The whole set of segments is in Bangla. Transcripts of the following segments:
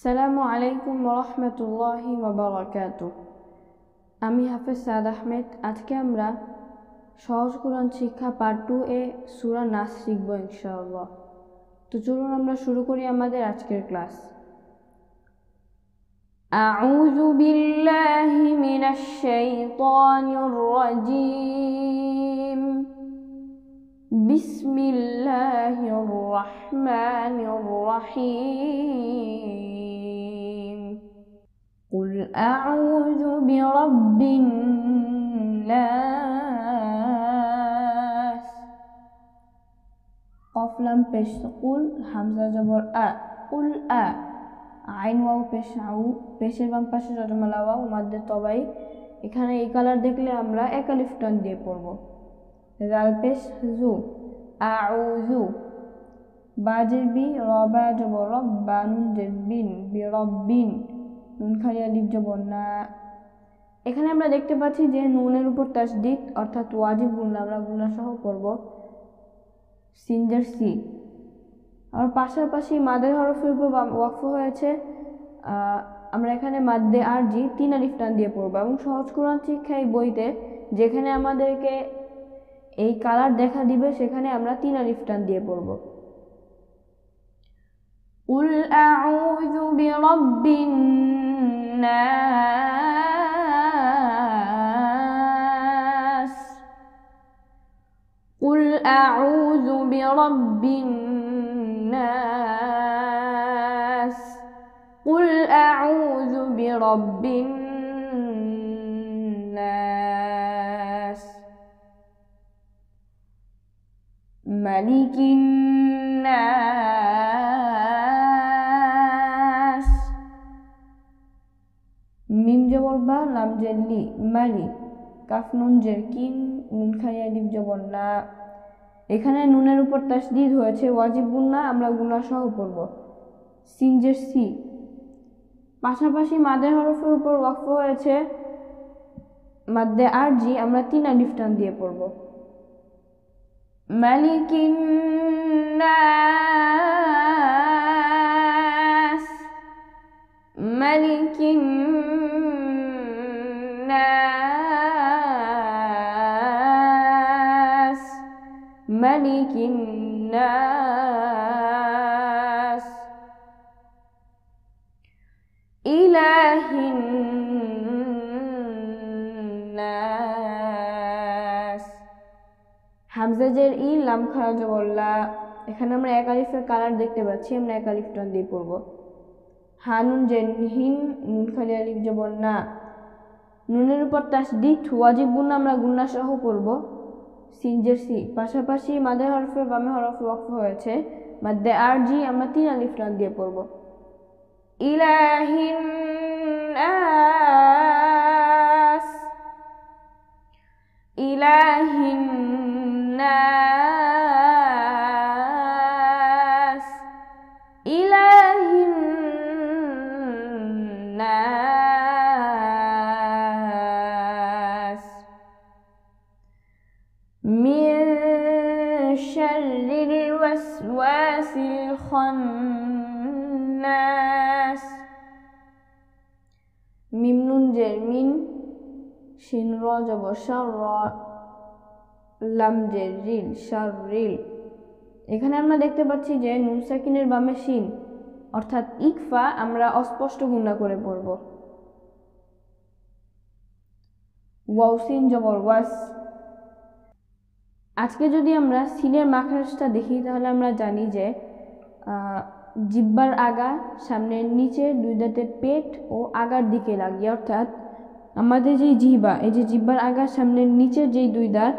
আসসালামু আলাইকুম ওরহমতুল্লাহি ওয়াবারাকাতুহ। আমি হাফেজ সাদ আহমেদ। আজকে আমরা সহজ কোরআন শিক্ষা পার্ট 2 এ সূরা নাস শিখব ইনশাআল্লাহ। তো চলুন আমরা শুরু করি আমাদের আজকের ক্লাস। আউযু বিল্লাহি মিনাশ শাইতানির রাজীম। বিসমিল্লাহির রহমানির রহিম। قل أعوذ برب الناس। قاف لام পেশ قل হামজা জবর আ قل আ আইন ওয়াও পেশ আউ পেশের বাম পাশে জজমালা ওয়াও মাদ্দে তবাই। এখানে এই কালার দেখলে আমরা এক আলিফ টান দিয়ে পড়ব। জাল পেশ জু আউযু বাজের বি রবা জবর রব বানুন জের বিন বিরব্বিন নুন খালি আলিফ জবর না। এখানে আমরা দেখতে পাচ্ছি যে নুনের উপর তাসদিদ অর্থাৎ ওয়াজিব গুণনা আমরা গুণনা সহ পড়ব সিনজের সি। আর পাশাপাশি মাদের হরফের উপর ওয়াকফ হয়েছে। আমরা এখানে মাদ্দে আরজি 3 আলিফ টান দিয়ে পড়ব এবং সহজ কোরআন শিক্ষা এই বইতে যেখানে আমাদেরকে এই কালার দেখা দিবে সেখানে আমরা 3 আলিফ টান দিয়ে পড়ব। قل أعوذ برب الناس قل أعوذ برب الناس قل أعوذ برب الناس ملك الناس মিম জবর বা লাম জের লি মালি কাফ নুন জের কিন নুন খালি আলিফ জবর না। এখানে নুনের উপর তাসদিদ হয়েছে ওয়াজিব গুণনা আমরা গুণনা সহ পড়ব সিন জের সি। পাশাপাশি মাদের হরফের উপর ওয়াকফ হয়েছে মাদ্দে আরজি আমরা 3 আলিফ টান দিয়ে পড়ব। মালিকিন নাস মালিকিন নাস মালিকিন নাস ইলাহিন নাস হামজা জের ই লাম খারা জবর লা। এখানে আমরা এক আলিফের কালার দেখতে পাচ্ছি, আমরা এক আলিফ টান দিয়ে পড়ব। হানুন জের হিন নুন খালি আলিফ জবর না। নুনের উপর তাসদিদ ওয়াজিব গুণনা আমরা গুণনা সহ পড়ব সিন জের সি। পাশাপাশি মাদের হরফের বামে হরফ ওয়াকফ হয়েছে মাদ্দে আরজি আমরা 3 আলিফ টান দিয়ে পড়ব। ইলাহিন নাস ইলাহিন নাস ইলাহিন নাস মিন শাররিল ওয়াসওয়াসিল খান্নাস মিম নুন জের মিন শিন র জবর শার লাম জের রিল শাররিল। এখানে আমরা দেখতে পাচ্ছি যে নুন সাকিনের বামে শিন অর্থাৎ ইকফা আমরা অস্পষ্ট গুণনা করে পড়ব। ওয়াও সিন জবর ওয়াস। আজকে যদি আমরা সিনের মাখরাজটা দেখি তাহলে আমরা জানি যে জিহ্বার আগা সামনের নিচের দুই দাঁতের পেট ও আগার দিকে লাগিয়ে অর্থাৎ আমাদের যে জিহ্বা এই যে জিহ্বার আগা সামনের নিচের যেই দুই দাঁত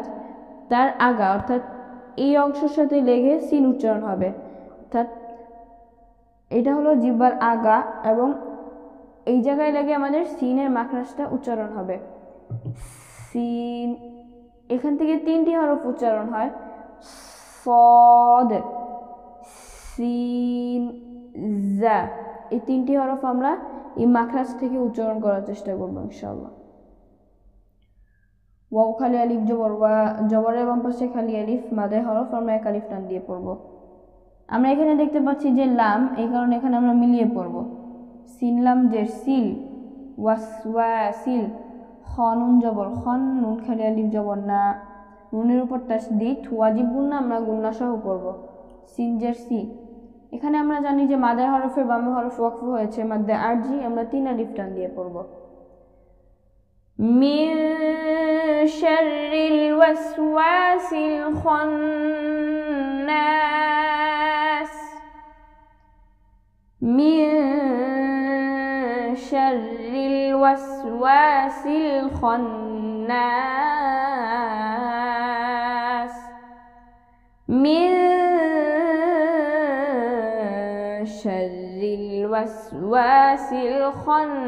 তার আগা অর্থাৎ এই অংশের সাথে লেগে সিন উচ্চারণ হবে। অর্থাৎ এটা হলো জিহ্বার আগা এবং এই জায়গায় লেগে আমাদের সিনের মাখরাজটা উচ্চারণ হবে সিন। এখান থেকে 3টি হরফ উচ্চারণ হয় সদ সিন জা। এই 3টি হরফ আমরা এই মাখরাজ থেকে উচ্চারণ করার চেষ্টা করব ইনশাআল্লাহ। ওয়াও খালি আলিফ জবর ওয়া জবরের বাম পাশে খালি আলিফ মাদের হরফ আমরা এক আলিফ টান দিয়ে পড়ব। আমরা এখানে দেখতে পাচ্ছি যে লাম, এই কারণে এখানে আমরা মিলিয়ে পড়ব সিন লাম জের সিল, ওয়াসওয়াসিল। খ নুন জবর খন, নুন খালি আলিফ জবর না, নুনের উপর তাসদিদ, ওয়াজিব গুন্না আমরা গুন্না সহ পড়ব। সিন জের সি, এখানে আমরা জানি যে মাদের হরফের বামে হরফ ওয়াকফ হয়েছে, মাদ্দে আরজি আমরা 3 আলিফ টান দিয়ে পড়ব। মিন শাররিল ওয়াসওয়াসিল খান্নাস, মিন শাররিল ওয়াসওয়াসিল খান্নাস, মিন শাররিল ওয়াসওয়াসিল খান্নাস।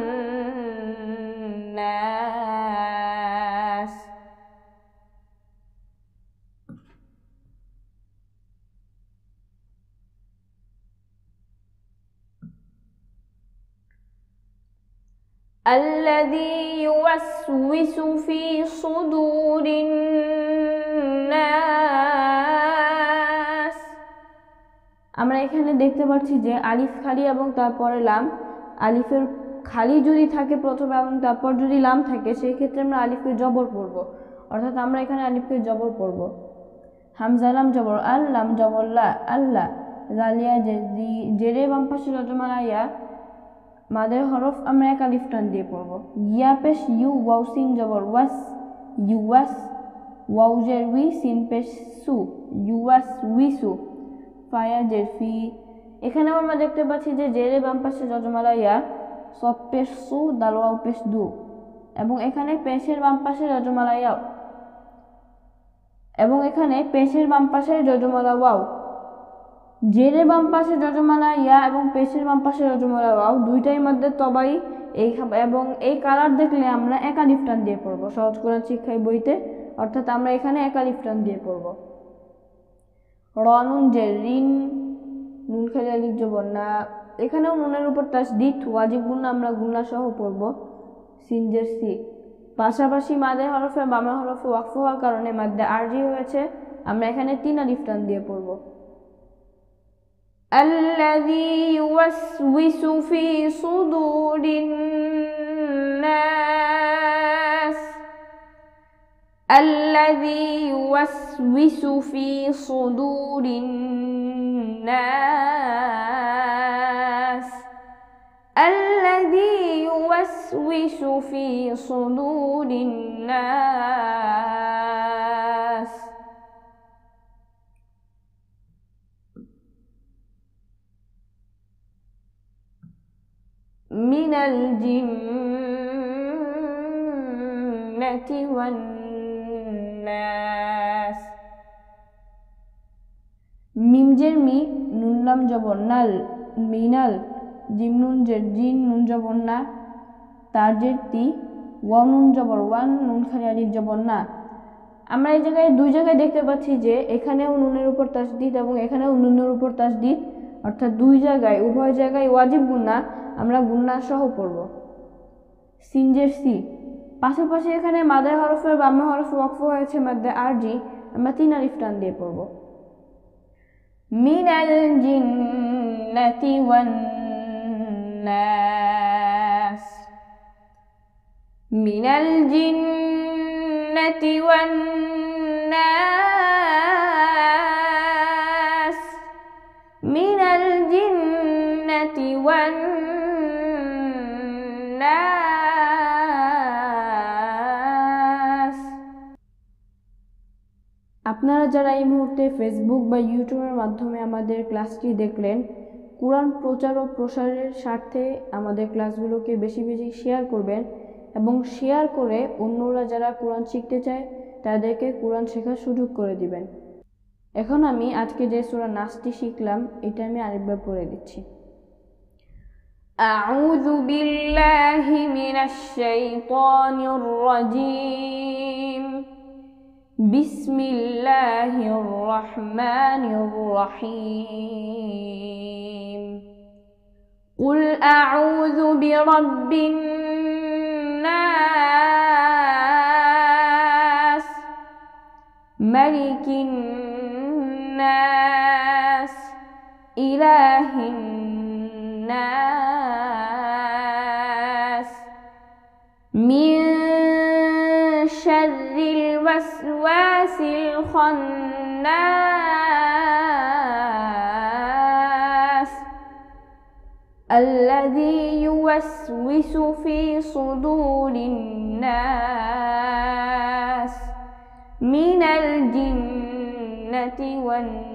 الذي يوسوس في صدور الناس। আমরা এখানে দেখতে পাচ্ছি যে আলিফ খালি এবং তারপরে লাম। আলিফের খালি যদি থাকে প্রথমে এবং তারপর যদি লাম থাকে সেই ক্ষেত্রে আমরা আলিফকে জবর পড়ব, অর্থাৎ আমরা এখানে আলিফকে জবর পড়ব। হামজা লাম জবর আল, লাম জবর লা, আল্লাহ। জালিয়া জেরে বাম পাশে রজমালা ইয়া, মাদের হরফ আমরা 1 আলিফ টান দিয়ে পড়ব। ইয়া পেশ ইউ, ওয়াও সিন জবর ওয়াস, ইউয়াস। ওয়াও জের উই, সিন পেশ সু, ইউয়াস উইসু। ফায়া জের ফি, এখানেও আমরা দেখতে পাচ্ছি যে জেরে বাম পাশে রজমালা ইয়া, সদ পেশ সু, দাল ওয়াও পেশ দু, এবং এখানে পেশের বাম পাশে রজমালা ইয়া, এবং এখানে পেশের বাম পাশে রজমালা ওয়াও। জেরে বাম পাশে রজমালা ইয়া এবং পেশের বাম পাশে রজমালা ওয়াও দুইটাই মধ্যে তবাই এবং এই কালার দেখলে আমরা 1 আলিফ টান দিয়ে পড়ব সহজ কোরআন শিক্ষায় বইতে, অর্থাৎ আমরা এখানে 1 আলিফ টান দিয়ে পড়ব। র নুন জের রিন, নুন খালি আলিফ জবর না, এখানেও নুনের উপর তাসদিদ, ওয়াজিব গুন্না আমরা গুন্না সহ পড়ব। সিন জের সি, পাশাপাশি মাদের হরফে বামে হরফে ওয়াকফ হওয়ার কারণে মাদ্দে আরজি হয়েছে, আমরা এখানে 3 আলিফ টান দিয়ে পড়ব। الذي يوسوس في صدور الناس، الذي يوسوس في صدور الناس، الذي يوسوس في صدور الناس। من الجنة والناس। মিম জের মি, নুন লাম জবর নাল, মিনাল। জিম নুন জের জিন, নুন জবর না, তার জের তি, ওয়াও নুন জবর ওয়ান, নুন খালি আলিফ জবর না। আমরা এই জায়গায় 2 জায়গায় দেখতে পাচ্ছি যে এখানেও নুনের উপর তাসদিদ এবং এখানেও নুনের উপর তাসদিদ, অর্থাৎ 2 জায়গায় উভয় জায়গায় ওয়াজিব গুন্না আমরা গুন্না সহ পড়ব। সিন জের সি, পাশাপাশি এখানে মাদের হরফের বামে হরফ ওয়াকফ হয়েছে মাদ্দে আরজি, আমরা 3 আলিফ টান দিয়ে পড়ব। মিনাল জিন্নাতি ওয়ান নাস, মিনাল জিন্নাতি ওয়ান নাস, মিনাল জিন্নাতি ওয়ান নাস। আপনারা যারা এই মুহূর্তে ফেসবুক বা ইউটিউবের মাধ্যমে আমাদের ক্লাসটি দেখলেন, কোরআন প্রচার ও প্রসারের স্বার্থে আমাদের ক্লাসগুলোকে বেশি বেশি শেয়ার করবেন এবং শেয়ার করে অন্যরা যারা কোরআন শিখতে চায় তাদেরকে কোরআন শেখার সুযোগ করে দিবেন। এখন আমি আজকে যে সূরা নাসটি শিখলাম এটা আমি আরেকবার পড়ে দিচ্ছি। আউযু বিল্লাহি মিনাশ শাইতানির রাজীম, বিসমিল্লাহির রহমানির রহিম। কুল আউযু বিরাব্বিন নাস, মালিকিন নাস, ইলাহিন নাস, من شر الوسواس الخناس الذي يوسوس في صدور الناس من الجنة والناس.